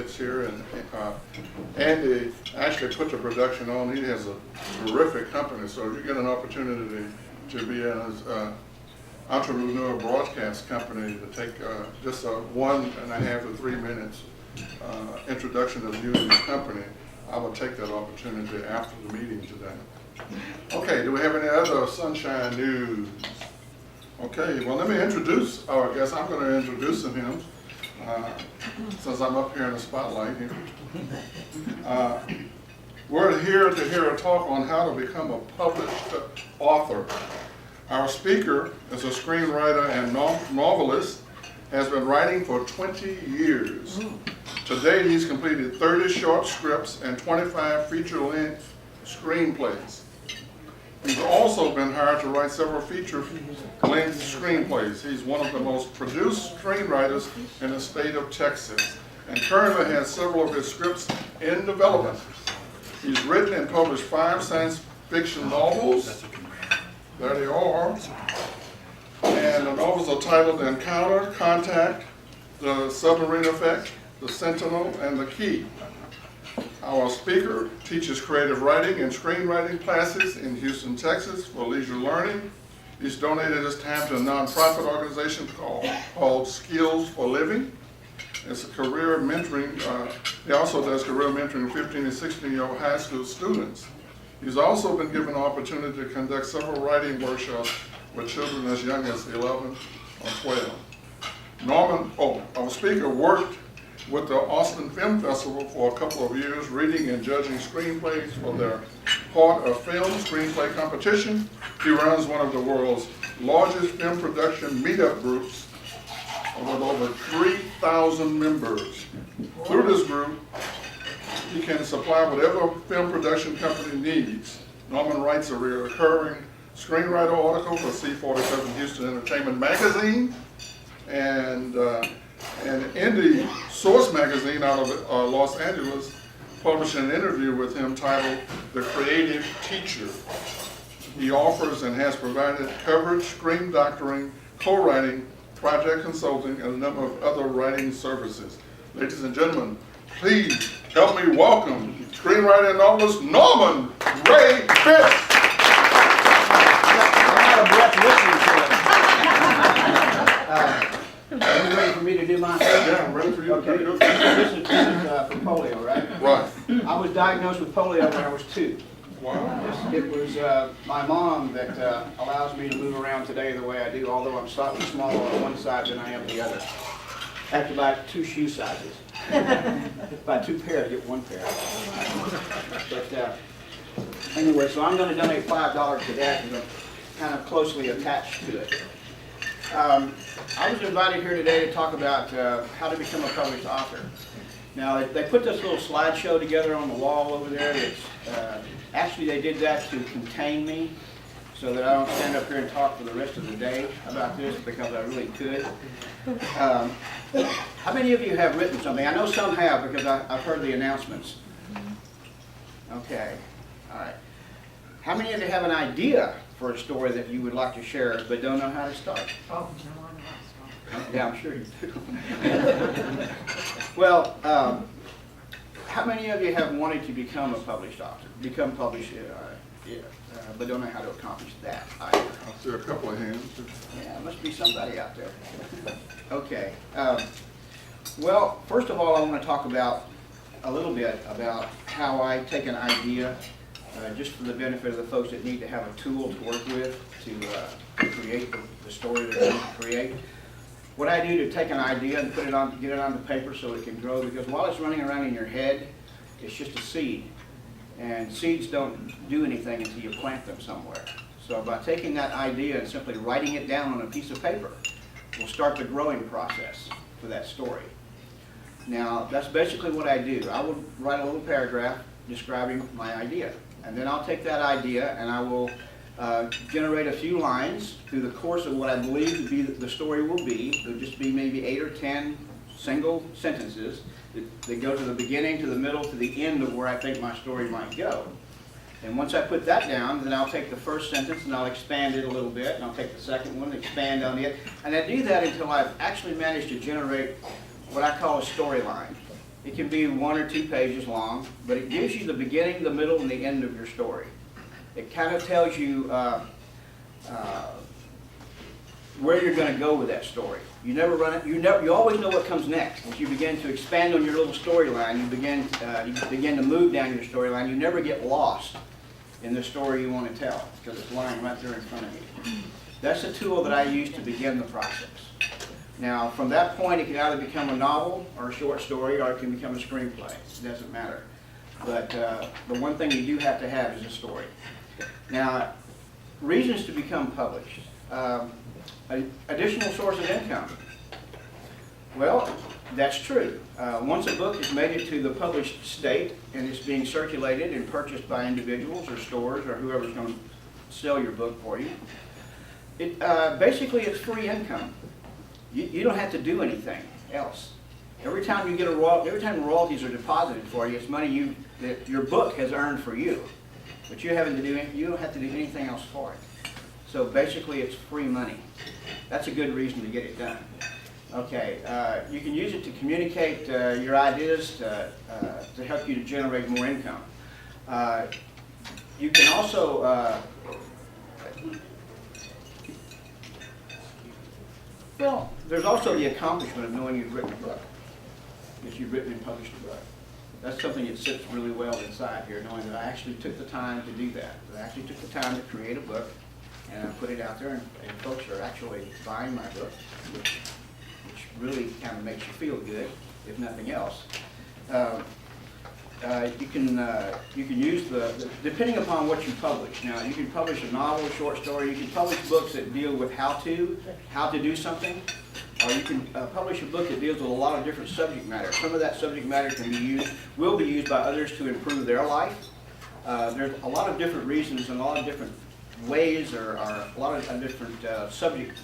gets here, and Andy actually put the production on. He has a terrific company, so if you get an opportunity to be in his entrepreneur broadcast company to take just a 1.5 to 3 minutes introduction of you and your company, I will take that opportunity after the meeting today. Okay, do we have any other sunshine news? Okay, well, let me introduce our guest. I'm going to introduce him since I'm up here in the spotlight here. We're here to hear a talk on how to become a published author. Our speaker is a screenwriter and novelist, has been writing for 20 years. To date, he's completed 30 short scripts and 25 feature-length screenplays. He's also been hired to write several feature-length screenplays. He's one of the most produced screenwriters in the state of Texas, and currently has several of his scripts in development. He's written and published 5 science fiction novels. There they are. And the novels are titled Encounter, Contact, The Submarine Effect, The Sentinel, and The Key. Our speaker teaches creative writing and screenwriting classes in Houston, Texas for leisure learning. He's donated his time to a nonprofit organization called Skills for Living. It's a career mentoring. He also does career mentoring of 15 and 16-year-old high school students. He's also been given an opportunity to conduct several writing workshops with children as young as 11 or 12. Our speaker worked with the Austin Film Festival for a couple of years, reading and judging screenplays for their Heart of Film screenplay competition. He runs one of the world's largest film production meetup groups with over 3,000 members. Through this group, he can supply whatever film production company needs. Norman writes a recurring screenwriter article for C47 Houston Entertainment Magazine, and Indie Source Magazine out of Los Angeles published an interview with him titled The Creative Teacher. He offers and has provided coverage, screen doctoring, co-writing, project consulting, and a number of other writing services. Ladies and gentlemen, please help me welcome screenwriter and novelist Norman Ray Fisk. Are you ready for me to do my thing? Yeah, I'm ready for you. Okay. This is for polio, right? Right. I was diagnosed with polio when I was 2. Wow. It was my mom that allows me to move around today the way I do, although I'm slightly smaller on one side than I am the other. I have to buy 2 shoe sizes. Buy 2 pairs to get 1 pair. But anyway, so I'm going to donate $5 to that, and I'm kind of closely attached to it. I was invited here today to talk about how to become a published author. Now, they put this little slideshow together on the wall over there. It's, actually, they did that to contain me so that I don't stand up here and talk for the rest of the day about this, because I really could. How many of you have written something? I know some have, because I've heard the announcements. Okay, all right. How many of you have an idea for a story that you would like to share but don't know how to start? Oh, no, I know how to start. Yeah, I'm sure you do. Well, how many of you have wanted to become a published author, become published, but don't know how to accomplish that either? I see a couple of hands. Yeah, there must be somebody out there. Okay. Well, first of all, I want to talk about a little bit about how I take an idea, just for the benefit of the folks that need to have a tool to work with to create the story that they need to create. What I do to take an idea and put it on, get it onto paper so it can grow, because while it's running around in your head, it's just a seed. And seeds don't do anything until you plant them somewhere. So by taking that idea and simply writing it down on a piece of paper, we'll start the growing process for that story. Now, that's basically what I do. I will write a little paragraph describing my idea. And then I'll take that idea and I will generate a few lines through the course of what I believe to be the story will be. It'll just be maybe 8 or 10 single sentences that go to the beginning, to the middle, to the end of where I think my story might go. And once I put that down, then I'll take the first sentence and I'll expand it a little bit, and I'll take the second one and expand on it. And I do that until I've actually managed to generate what I call a storyline. It can be 1 or 2 pages long, but it gives you the beginning, the middle, and the end of your story. It kind of tells you where you're going to go with that story. You never run it. You always know what comes next. As you begin to expand on your little storyline, you begin to move down your storyline. You never get lost in the story you want to tell because it's lying right there in front of you. That's a tool that I use to begin the process. Now, from that point, it can either become a novel or a short story, or it can become a screenplay. It doesn't matter. But the one thing you do have to have is a story. Now, reasons to become published. Additional source of income. Well, that's true. Once a book has made it to the published state and it's being circulated and purchased by individuals or stores or whoever's going to sell your book for you, basically it's free income. You don't have to do anything else. Every time you get every time royalties are deposited for you, it's money that your book has earned for you, but you don't have to do anything else for it. So basically, it's free money. That's a good reason to get it done. Okay, you can use it to communicate your ideas to help you to generate more income. You can also well, there's also the accomplishment of knowing you've written a book, that you've written and published a book. That's something that sits really well inside here, knowing that I actually took the time to do that. I actually took the time to create a book, and I put it out there, and folks are actually buying my book, which really kind of makes you feel good, if nothing else. You can use depending upon what you publish. Now, you can publish a novel, a short story. You can publish books that deal with how to do something, or you can publish a book that deals with a lot of different subject matter. Some of that subject matter will be used by others to improve their life. There's a lot of different reasons and a lot of different ways, or a lot of different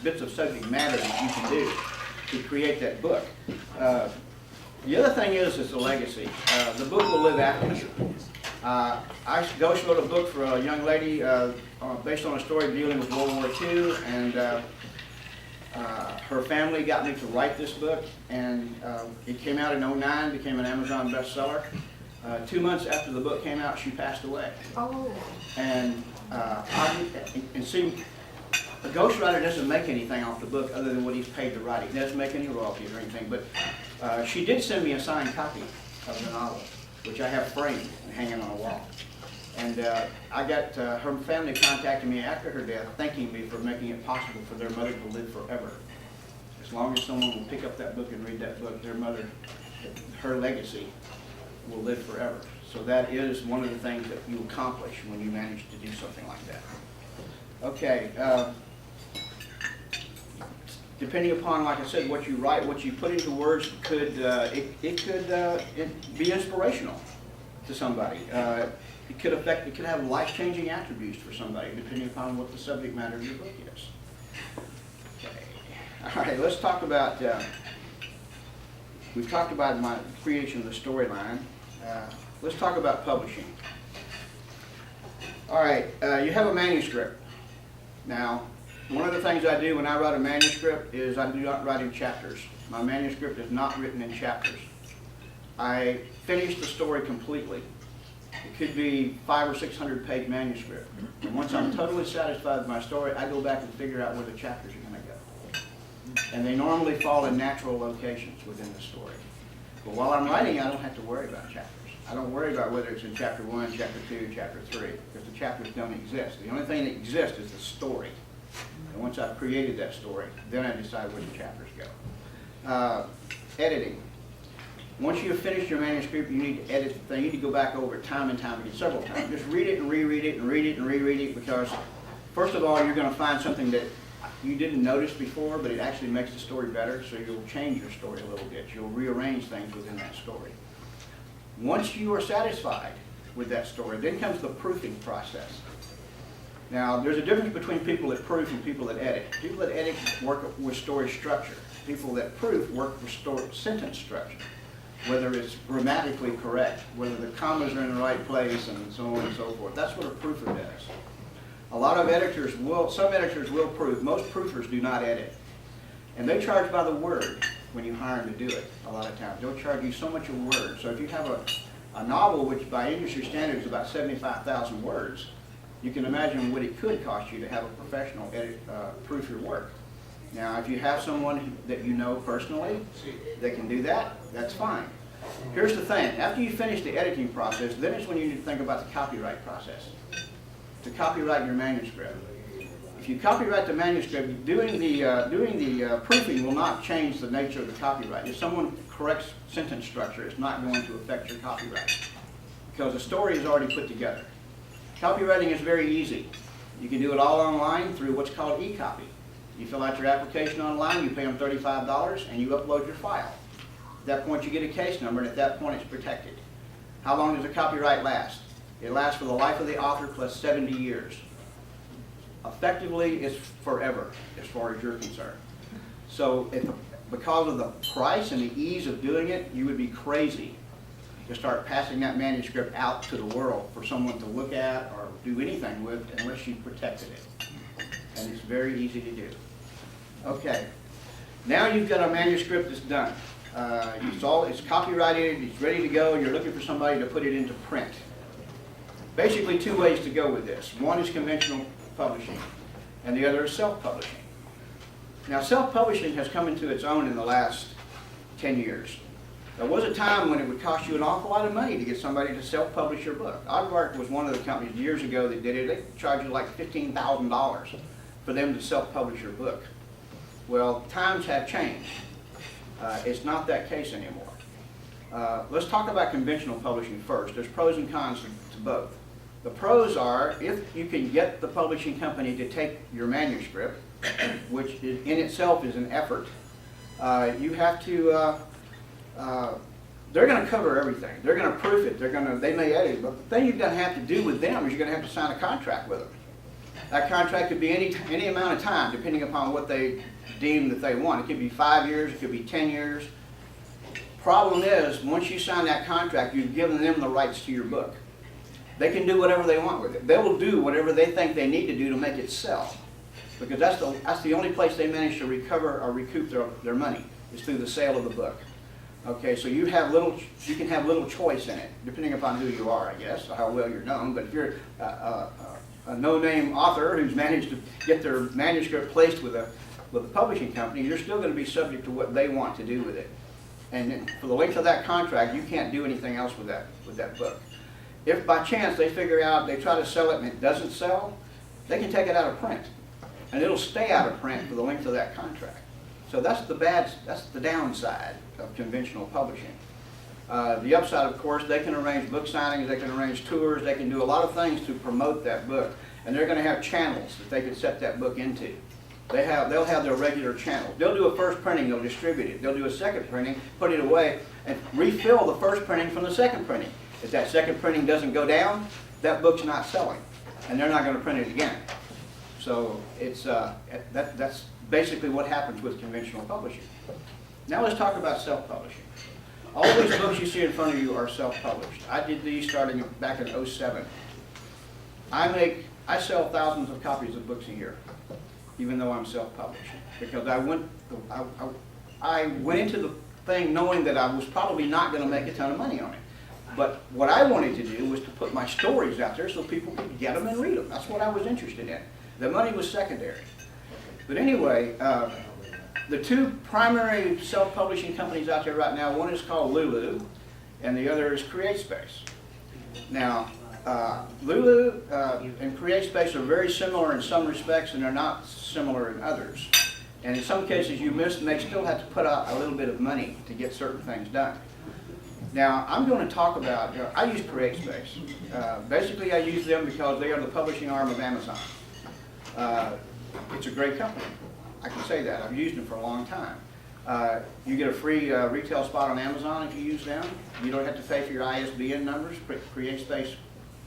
bits of subject matter that you can do to create that book. The other thing is the legacy. The book will live after you. Ghost wrote a book for a young lady based on a story dealing with World War II, and her family got me to write this book, and it came out in '09, became an Amazon bestseller. 2 months after the book came out, she passed away. Oh. And see, a ghostwriter doesn't make anything off the book other than what he's paid to write it. He doesn't make any royalties or anything, but she did send me a signed copy of the novel, which I have framed and hanging on a wall. And I got her family contacted me after her death, thanking me for making it possible for their mother to live forever. As long as someone will pick up that book and read that book, their mother, her legacy will live forever. So that is one of the things that you accomplish when you manage to do something like that. Okay. Depending upon, like I said, what you write, what you put into words, could be inspirational to somebody. It could have life-changing attributes for somebody, depending upon what the subject matter of your book is. Okay. All right, let's talk about, we've talked about my creation of the storyline. Let's talk about publishing. All right, you have a manuscript. Now, one of the things I do when I write a manuscript is I do not write in chapters. My manuscript is not written in chapters. I finish the story completely. It could be 500 or 600 page manuscript. And once I'm totally satisfied with my story, I go back and figure out where the chapters are going to go. And they normally fall in natural locations within the story. But while I'm writing, I don't have to worry about chapters. I don't worry about whether it's in chapter 1, chapter 2, chapter 3, because the chapters don't exist. The only thing that exists is the story. And once I've created that story, then I decide where the chapters go. Editing. Once you've finished your manuscript, you need to edit the thing. You need to go back over it time and time again, several times. Just read it and reread it and read it and reread it, because first of all, you're going to find something that you didn't notice before, but it actually makes the story better, so you'll change your story a little bit. You'll rearrange things within that story. Once you are satisfied with that story, then comes the proofing process. Now, there's a difference between people that proof and people that edit. People that edit work with story structure. People that proof work with sentence structure, whether it's grammatically correct, whether the commas are in the right place, and so on and so forth. That's what a proofer does. A lot of some editors will proof. Most proofers do not edit. And they charge by the word. when you hire them to do it a lot of times. They'll charge you so much a word. So if you have a novel, which by industry standards is about 75,000 words, you can imagine what it could cost you to have a professional proof your work. Now, if you have someone that you know personally that can do that, that's fine. Here's the thing. After you finish the editing process, then it's when you need to think about the copyright process. To copyright your manuscript. If you copyright the manuscript, doing the proofing will not change the nature of the copyright. If someone corrects sentence structure, it's not going to affect your copyright because the story is already put together. Copywriting is very easy. You can do it all online through what's called e-copy. You fill out your application online, you pay them $35, and you upload your file. At that point, you get a case number, and at that point, it's protected. How long does a copyright last? It lasts for the life of the author plus 70 years. Effectively, it's forever, as far as you're concerned. So, because of the price and the ease of doing it, you would be crazy to start passing that manuscript out to the world for someone to look at or do anything with unless you protected it. And it's very easy to do. Okay, now you've got a manuscript that's done. It's copyrighted, it's ready to go, and you're looking for somebody to put it into print. Basically, two ways to go with this. One is conventional publishing, and the other is self-publishing. Now, self-publishing has come into its own in the last 10 years. There was a time when it would cost you an awful lot of money to get somebody to self-publish your book. Aardvark was one of the companies years ago that did it. They charged you like $15,000 for them to self-publish your book. Well, times have changed. It's not that case anymore. Let's talk about conventional publishing first. There's pros and cons to both. The pros are if you can get the publishing company to take your manuscript, which in itself is an effort, you have to they're going to cover everything. They're going to proof it. They may edit it. But the thing you're going to have to do with them is you're going to have to sign a contract with them. That contract could be any amount of time, depending upon what they deem that they want. It could be 5 years. It could be 10 years. Problem is, once you sign that contract, you've given them the rights to your book. They can do whatever they want with it. They will do whatever they think they need to do to make it sell. Because that's the only place they manage to recover or recoup their money, is through the sale of the book. Okay, so you can have little choice in it, depending upon who you are, I guess, or how well you're known. But if you're a no-name author who's managed to get their manuscript placed with a publishing company, you're still going to be subject to what they want to do with it. And then for the length of that contract, you can't do anything else with that book. If by chance they figure out, they try to sell it and it doesn't sell, they can take it out of print. And it'll stay out of print for the length of that contract. So that's the downside of conventional publishing. The upside, of course, they can arrange book signings, they can arrange tours, they can do a lot of things to promote that book. And they're going to have channels that they can set that book into. They'll have their regular channels. They'll do a first printing, they'll distribute it. They'll do a second printing, put it away, and refill the first printing from the second printing. If that second printing doesn't go down, that book's not selling, and they're not going to print it again. So that's basically what happens with conventional publishing. Now let's talk about self-publishing. All these books you see in front of you are self-published. I did these starting back in '07. I sell thousands of copies of books a year, even though I'm self-published, because I went into the thing knowing that I was probably not going to make a ton of money on it. But what I wanted to do was to put my stories out there so people could get them and read them. That's what I was interested in. The money was secondary. But anyway, the two primary self-publishing companies out there right now, one is called Lulu, and the other is CreateSpace. Now, Lulu and CreateSpace are very similar in some respects, and they're not similar in others. And in some cases, you may still have to put out a little bit of money to get certain things done. Now, I'm going to talk about, I use CreateSpace. Basically, I use them because they are the publishing arm of Amazon. It's a great company. I can say that. I've used them for a long time. You get a free retail spot on Amazon if you use them. You don't have to pay for your ISBN numbers. CreateSpace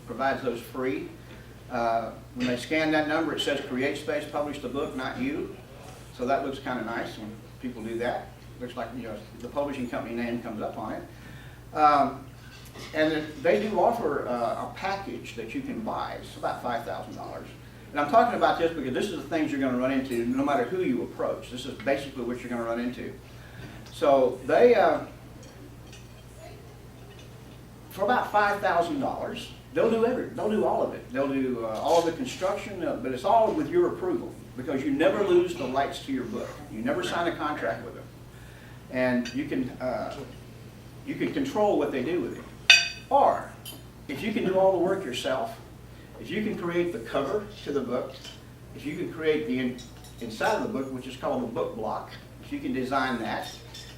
provides those free. When they scan that number, it says CreateSpace published the book, not you. So that looks kind of nice when people do that. Looks like the publishing company name comes up on it. And they do offer a package that you can buy. It's about $5,000. And I'm talking about this because this is the things you're going to run into no matter who you approach. This is basically what you're going to run into. So they, for about $5,000, they'll do all of it. They'll do all of the construction, but it's all with your approval, because you never lose the rights to your book. You never sign a contract with them. And you can control what they do with it. Or, if you can do all the work yourself, if you can create the cover to the book, if you can create the inside of the book, which is called the book block, if you can design that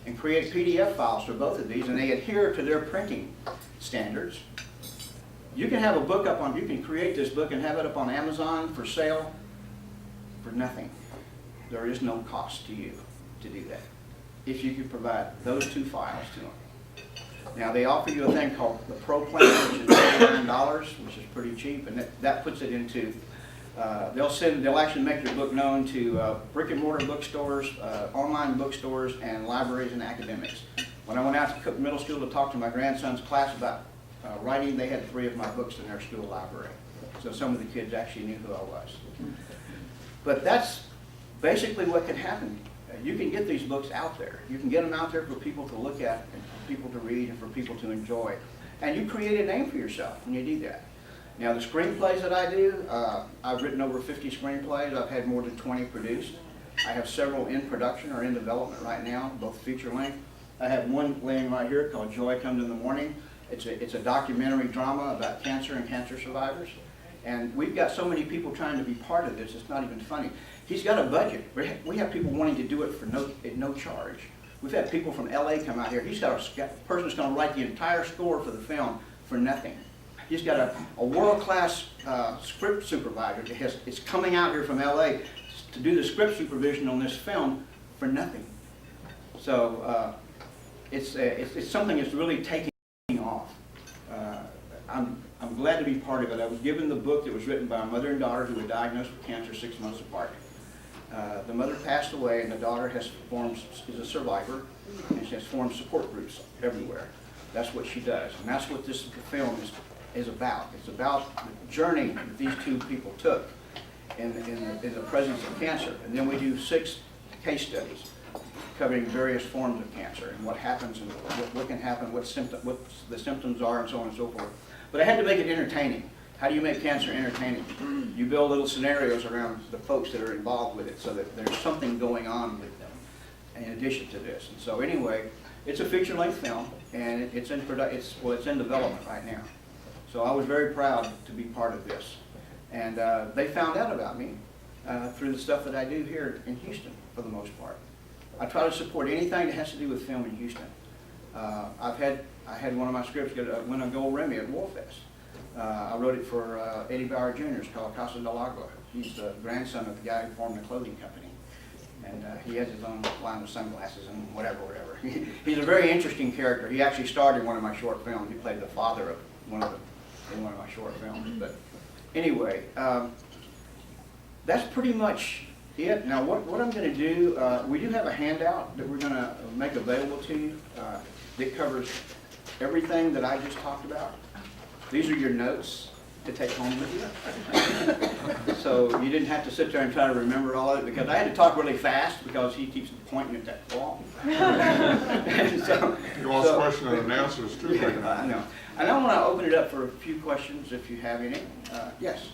and create PDF files for both of these, and they adhere to their printing standards, you can have a book up on, you can create this book and have it up on Amazon for sale for nothing. There is no cost to you to do that, if you can provide those two files to them. Now, they offer you a thing called the Pro Plan, which is $99, which is pretty cheap, and that puts it into, they'll actually make your book known to brick and mortar bookstores, online bookstores, and libraries and academics. When I went out to Cook Middle School to talk to my grandson's class about writing, they had 3 of my books in their school library. So some of the kids actually knew who I was. But that's basically what can happen. You can get these books out there. You can get them out there for people to look at, and for people to read, and for people to enjoy. And you create a name for yourself when you do that. Now, the screenplays that I do, I've written over 50 screenplays. I've had more than 20 produced. I have several in production or in development right now, both feature length. I have one laying right here called Joy Comes in the Morning. It's a documentary drama about cancer and cancer survivors. And we've got so many people trying to be part of this, it's not even funny. He's got a budget. We have people wanting to do it for at no charge. We've had people from LA come out here. He's got a person that's going to write the entire score for the film for nothing. He's got a world-class script supervisor that is coming out here from LA to do the script supervision on this film for nothing. So it's something that's really taking off. I'm glad to be part of it. I was given the book that was written by a mother and daughter who were diagnosed with cancer 6 months apart. The mother passed away, and the daughter is a survivor, and she has formed support groups everywhere. That's what she does, and that's what this film is about. It's about the journey that these two people took in the presence of cancer. And then we do 6 case studies covering various forms of cancer and what happens and what can happen, what the symptoms are, and so on and so forth. But I had to make it entertaining. How do you make cancer entertaining? You build little scenarios around the folks that are involved with it so that there's something going on with them in addition to this. And so anyway, it's a feature-length film, and it's in development right now. So I was very proud to be part of this. And they found out about me through the stuff that I do here in Houston, for the most part. I try to support anything that has to do with film in Houston. I had one of my scripts win a gold Remy at Warfest. I wrote it for Eddie Bauer Jr. It's called Casa del Agua. He's the grandson of the guy who formed the clothing company. And he has his own line of sunglasses and whatever. He's a very interesting character. He actually starred in one of my short films. He played the father of in one of my short films. But anyway, that's pretty much it. Now, what I'm going to do, we do have a handout that we're going to make available to you that covers everything that I just talked about. These are your notes to take home with you. So you didn't have to sit there and try to remember all of it, because I had to talk really fast because he keeps pointing at that wall. So, He wants questions and answers too. Yeah, I know. And I want to open it up for a few questions if you have any. Yes?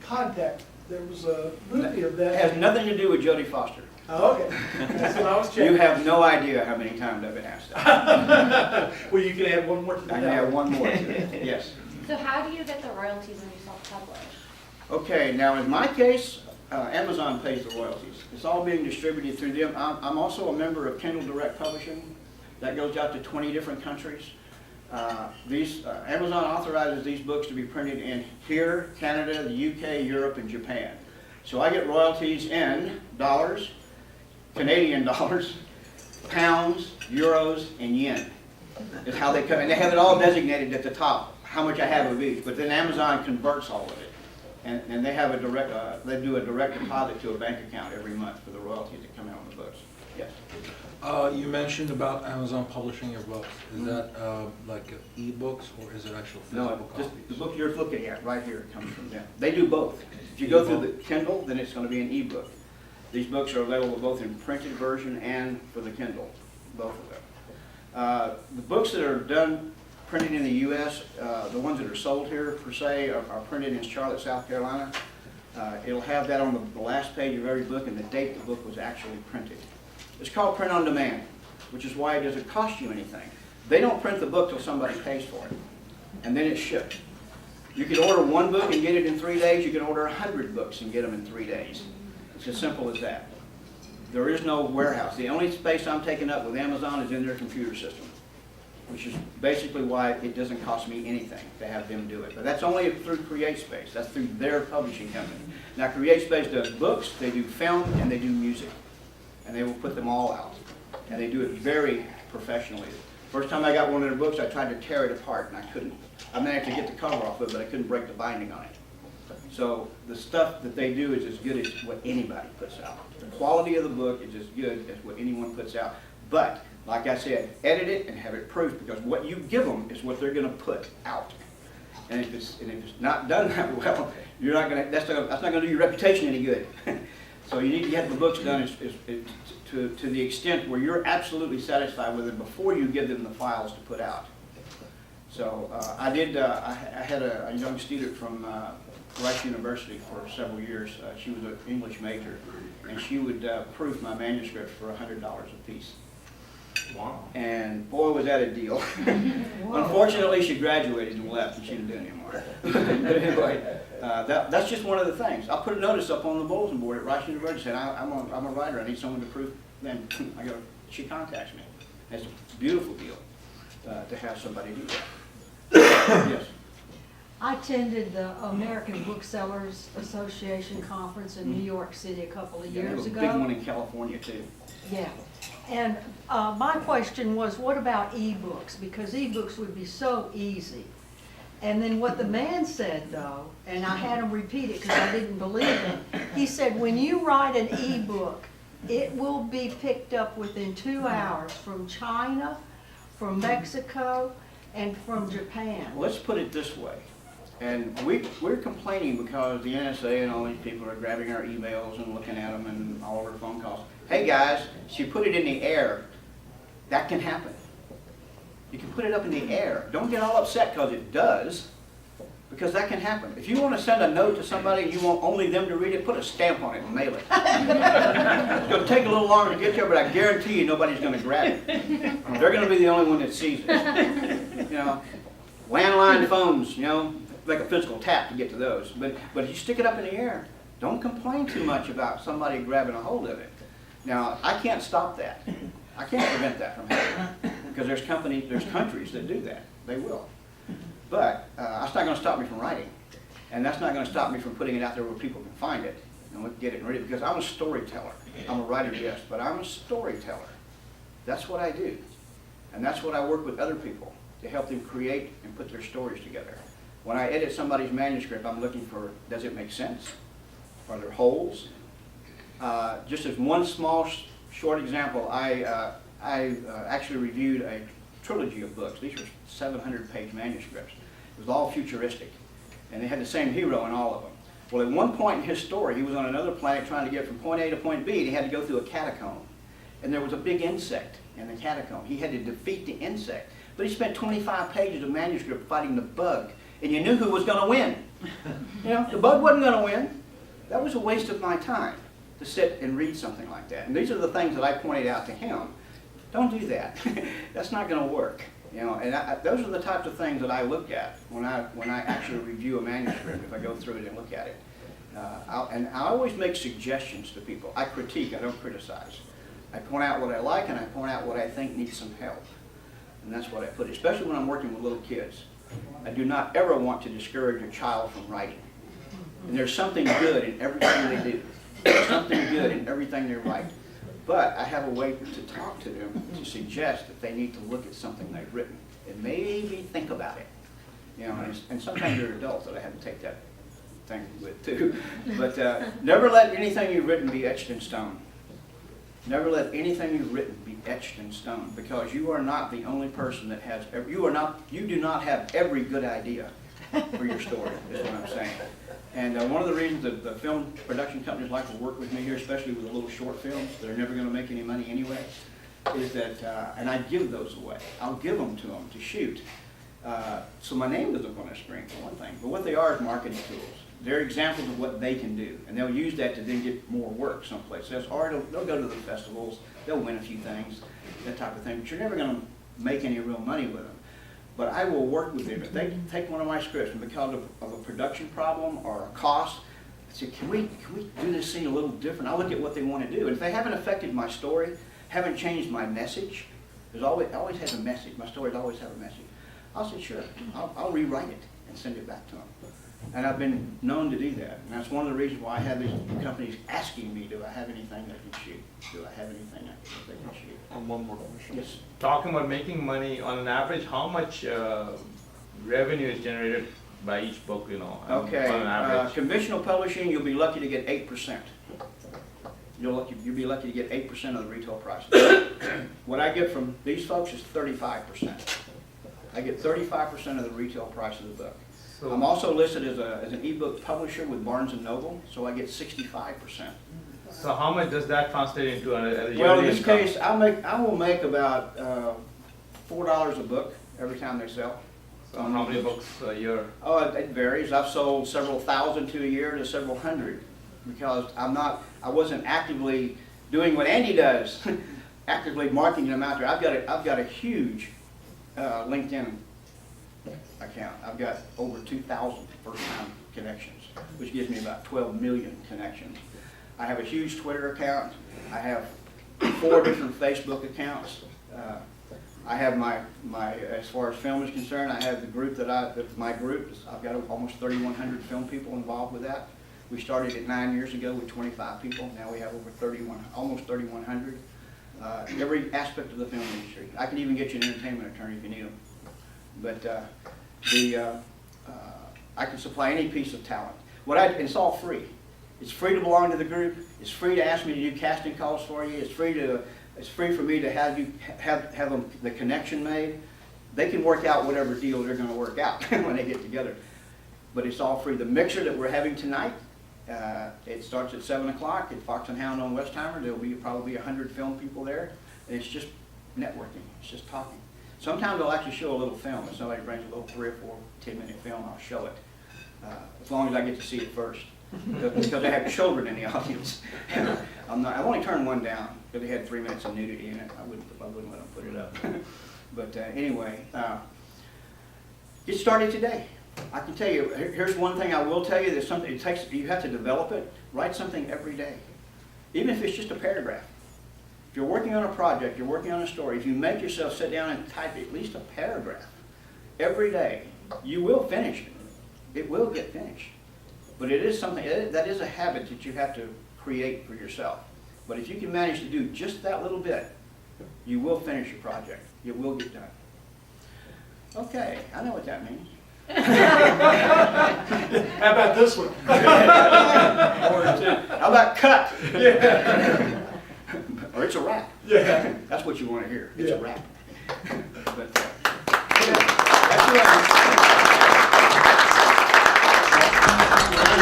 Contact. There was a movie of that. It has nothing to do with Jodie Foster. Oh, okay. That's what I was checking. You have no idea how many times I've been asked that. Well, you can add one more to the I can have one more. Yes. So how do you get the royalties when you self-publish? Okay, now in my case, Amazon pays the royalties. It's all being distributed through them. I'm also a member of Kindle Direct Publishing. That goes out to 20 different countries. Amazon authorizes these books to be printed in here, Canada, the UK, Europe, and Japan. So I get royalties in dollars, Canadian dollars, pounds, euros, and yen. Is how they come, and they have it all designated at the top, how much I have of each. But then Amazon converts all of it, and they have they do a direct deposit to a bank account every month for the royalties that come out on the books. Yes. You mentioned about Amazon publishing your books. Is that like e-books, or is it actual physical No, copies? the book you're looking at right here comes from them. They do both. If you go through the Kindle, then it's going to be an e-book. These books are available both in printed version and for the Kindle both of them. The books that are done, printed in the U.S., the ones that are sold here per se, are printed in Charlotte, South Carolina. It'll have that on the last page of every book and the date the book was actually printed. It's called print on demand, which is why it doesn't cost you anything. They don't print the book till somebody pays for it, and then it's shipped. You can order one book and get it in 3 days. You can order 100 books and get them in 3 days. It's as simple as that. There is no warehouse. The only space I'm taking up with Amazon is in their computer system, which is basically why it doesn't cost me anything to have them do it. But that's only through CreateSpace. That's through their publishing company. Now, CreateSpace does books, they do film, and they do music. And they will put them all out. And they do it very professionally. First time I got one of their books, I tried to tear it apart, and I couldn't. I managed to get the cover off of it, but I couldn't break the binding on it. So the stuff that they do is as good as what anybody puts out. The quality of the book is as good as what anyone puts out. But, like I said, edit it and have it proofed, because what you give them is what they're going to put out. And if it's not done that well, you're not going to. That's not going to do your reputation any good. So you need to get the books done to the extent where you're absolutely satisfied with it before you give them the files to put out. So I had a young student from Rice University for several years. She was an English major, and she would proof my manuscript for $100 a piece. Wow. And boy, was that a deal. Unfortunately, she graduated and left, and she didn't do it anymore. But anyway, that's just one of the things. I'll put a notice up on the bulletin board at Rice University saying, I'm a writer, I need someone to proof. Then she contacts me. It's a beautiful deal to have somebody do that. Yes. I attended the American Booksellers Association conference in New York City a couple of Yeah, they have years a ago. big one in California, too. Yeah, and my question was, what about ebooks? Because ebooks would be so easy. And then what the man said, though, and I had him repeat it because I didn't believe him, he said, when you write an ebook, it will be picked up within 2 hours from China, from Mexico, and from Japan. Let's put it this way. And we're complaining because the NSA and all these people are grabbing our emails and looking at them and all of our phone calls. Hey guys, she put it in the air. That can happen. You can put it up in the air. Don't get all upset because it does, because that can happen. If you want to send a note to somebody and you want only them to read it, put a stamp on it and mail it. It's going to take a little longer to get there, but I guarantee you nobody's going to grab it. They're going to be the only one that sees it. You know, landline phones, you know, like a physical tap to get to those. But if you stick it up in the air, don't complain too much about somebody grabbing a hold of it. Now, I can't stop that. I can't prevent that from happening because there's countries that do that. They will. But that's not going to stop me from writing. And that's not going to stop me from putting it out there where people can find it and get it and read it, because I'm a storyteller. I'm a writer, yes, but I'm a storyteller. That's what I do. And that's what I work with other people to help them create and put their stories together. When I edit somebody's manuscript, I'm looking for, does it make sense? Are there holes? Just as one small, short example, I actually reviewed a trilogy of books. These were 700-page manuscripts. It was all futuristic. And they had the same hero in all of them. Well, at one point in his story, he was on another planet trying to get from point A to point B, and he had to go through a catacomb. And there was a big insect in the catacomb. He had to defeat the insect. But he spent 25 pages of manuscript fighting the bug, and you knew who was going to win. You know, the bug wasn't going to win. That was a waste of my time to sit and read something like that. And these are the things that I pointed out to him. Don't do that. That's not going to work. You know, and those are the types of things that I look at when I actually review a manuscript, if I go through it and look at it. And I always make suggestions to people. I critique, I don't criticize. I point out what I like and I point out what I think needs some help. And that's what I put, especially when I'm working with little kids. I do not ever want to discourage a child from writing. And there's something good in everything they do. There's something good in everything they write. But I have a way to talk to them to suggest that they need to look at something they've written and maybe think about it. You know, and sometimes they're adults that I have to take that thing with too. But never let anything you've written be etched in stone. Never let anything you've written be etched in stone, because you are not the only person that has. You do not have every good idea for your story. Is what I'm saying. And one of the reasons that the film production companies like to work with me here, especially with the little short films that are never going to make any money anyway, is that, and I give those away. I'll give them to them to shoot. So my name isn't going to spring, for one thing, but what they are is marketing tools. They're examples of what they can do, and they'll use that to then get more work someplace else, or they'll go to the festivals, they'll win a few things, that type of thing, but you're never going to make any real money with them. But I will work with them. If they take one of my scripts and because of a production problem or a cost, I say, can we do this scene a little different? I'll look at what they want to do. And if they haven't affected my story, haven't changed my message, it always has a message. My stories always have a message. I'll say, sure, I'll rewrite it and send it back to them. And I've been known to do that. And that's one of the reasons why I have these companies asking me, do I have anything that can shoot? Do I have anything that they can shoot? And one more question. Yes. Talking about making money, on an average, how much revenue is generated by each book, you know? Okay, On an average? conventional publishing, you'll be lucky to get 8%. You'll be lucky to get 8% of the retail prices. What I get from these folks is 35%. I get 35% of the retail price of the book. So- I'm also listed as an ebook publisher with Barnes & Noble, so I get 65%. So how much does that translate into a yearly Well, in this income? case, I will make about $4 a book every time they sell. So how many books a year? Oh, it varies. I've sold several thousand to a year to several hundred because I wasn't actively doing what Andy does, actively marketing them out there. I've got a huge LinkedIn account. I've got over 2,000 first-time connections, which gives me about 12 million connections. I have a huge Twitter account. I have 4 different Facebook accounts. I have my as far as film is concerned, I have the group my group. I've got almost 3,100 film people involved with that. We started it 9 years ago with 25 people. Now we have over almost 3,100. Every aspect of the film industry. I can even get you an entertainment attorney if you need them. But I can supply any piece of talent. It's all free. It's free to belong to the group. It's free to ask me to do casting calls for you. It's free for me to have you have them, the connection made. They can work out whatever deal they're going to work out when they get together. But it's all free. The mixer that we're having tonight, it starts at 7 o'clock at Fox and Hound on Westheimer. There'll be probably 100 film people there. And it's just networking. It's just talking. Sometimes I'll actually show a little film. If somebody brings a little 3 or 4 10-minute film, I'll show it. As long as I get to see it first. Because I have children in the audience. I've only turned one down because they had 3 minutes of nudity in it. I wouldn't let them put it up. But anyway, get started today. I can tell you, here's one thing I will tell you. There's something you have to develop it. Write something every day, even if it's just a paragraph. If you're working on a project, you're working on a story. If you make yourself sit down and type at least a paragraph every day, you will finish it. It will get finished. But it is something that is a habit that you have to create for yourself. But if you can manage to do just that little bit, you will finish your project. It will get done. Okay, I know what that means. How about this one? How about cut? Yeah. Or it's a wrap. Yeah. That's what you want to hear. It's Yeah. a wrap. But that's what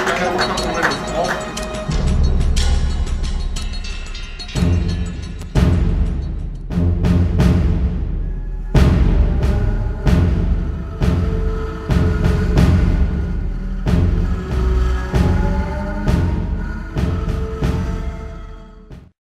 I have a couple minutes